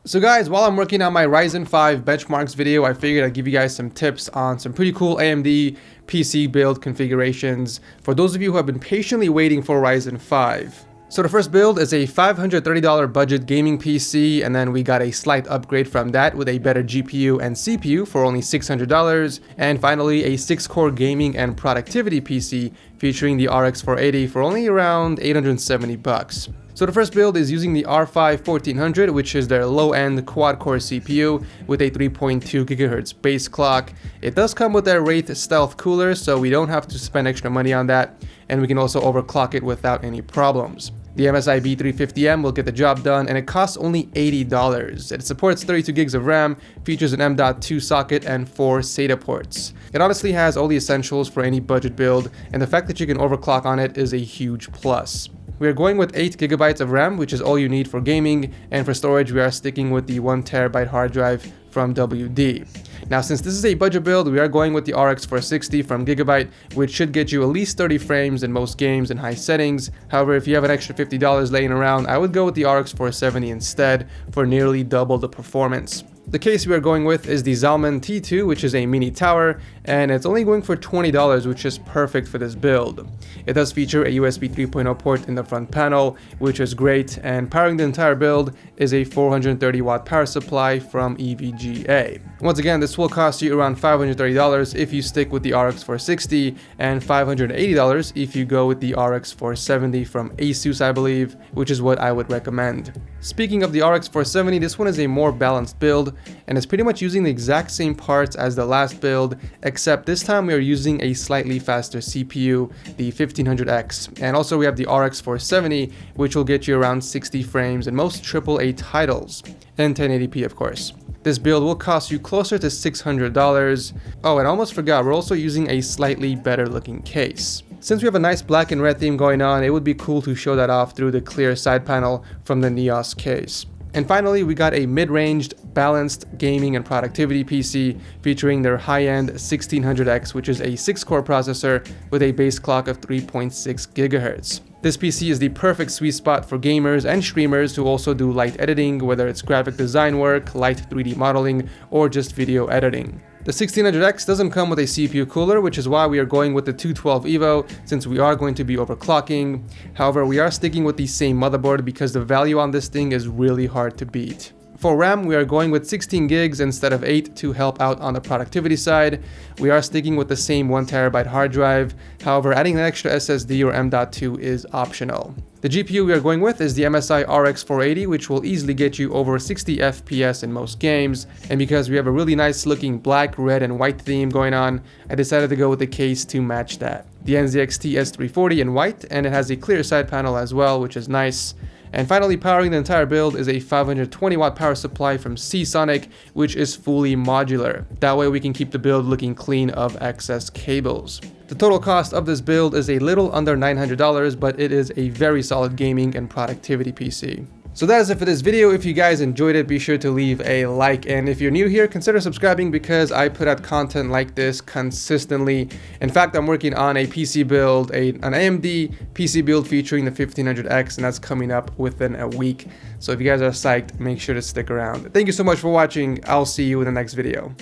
So guys, while I'm working on my Ryzen 5 benchmarks video, I figured I'd give you guys some tips on some pretty cool AMD PC build configurations for those of you who have been patiently waiting for Ryzen 5. So the first build is a $530 budget gaming PC, and then we got a slight upgrade from that with a better GPU and CPU for only $600, and finally a 6-core gaming and productivity PC featuring the RX 480 for only around $870. So the first build is using the R5 1400, which is their low-end quad-core CPU with a 3.2 GHz base clock. It does come with their WRAITH stealth cooler, so we don't have to spend extra money on that, and we can also overclock it without any problems. The MSI B350M will get the job done, and it costs only $80. It supports 32 gigs of RAM, features an M.2 socket, and 4 SATA ports. It honestly has all the essentials for any budget build, and the fact that you can overclock on it is a huge plus. We are going with 8 GB of RAM, which is all you need for gaming, and for storage we are sticking with the 1 TB hard drive from WD. Now, since this is a budget build, we are going with the RX 460 from GIGABYTE, which should get you at least 30 frames in most games in high settings. However, if you have an extra $50 laying around, I would go with the RX 470 instead for nearly double the performance. The case we are going with is the ZALMAN T2, which is a mini tower, and it's only going for $20, which is perfect for this build. It does feature a USB 3.0 port in the front panel, which is great, and powering the entire build is a 430 watt power supply from EVGA. Once again, this will cost you around $530 if you stick with the RX 460, and $580 if you go with the RX 470 from ASUS, I believe, which is what I would recommend. Speaking of the RX 470, this one is a more balanced build, and it's pretty much using the exact same parts as the last build, except this time we are using a slightly faster CPU, the 1500X, and also we have the RX 470, which will get you around 60 frames in most AAA titles, and 1080p of course. This build will cost you closer to $600. Oh, and I almost forgot, we're also using a slightly better looking case. Since we have a nice black and red theme going on, it would be cool to show that off through the clear side panel from the NEOS case. And finally, we got a mid-ranged, balanced gaming and productivity PC featuring their high-end 1600X, which is a 6-core processor with a base clock of 3.6 GHz. This PC is the perfect sweet spot for gamers and streamers who also do light editing, whether it's graphic design work, light 3D modeling, or just video editing. The 1600X doesn't come with a CPU cooler, which is why we are going with the 212 EVO, since we are going to be overclocking. However, we are sticking with the same motherboard because the value on this thing is really hard to beat. For RAM, we are going with 16 gigs instead of 8 to help out on the productivity side. We are sticking with the same 1 TB hard drive. However, adding an extra SSD or M.2 is optional. The GPU we are going with is the MSI RX 480, which will easily get you over 60 FPS in most games. And because we have a really nice looking black, red, and white theme going on, I decided to go with the case to match that. The NZXT S340 in white, and it has a clear side panel as well, which is nice. And finally, powering the entire build is a 520 watt power supply from SEASONIC, which is fully modular. That way we can keep the build looking clean of excess cables. The total cost of this build is a little under $900, but it is a very solid gaming and productivity PC. So that is it for this video. If you guys enjoyed it, be sure to leave a like, and if you're new here, consider subscribing because I put out content like this consistently. In fact, I'm working on a PC build, an AMD PC build featuring the 1500X, and that's coming up within a week. So if you guys are psyched, make sure to stick around. Thank you so much for watching. I'll see you in the next video.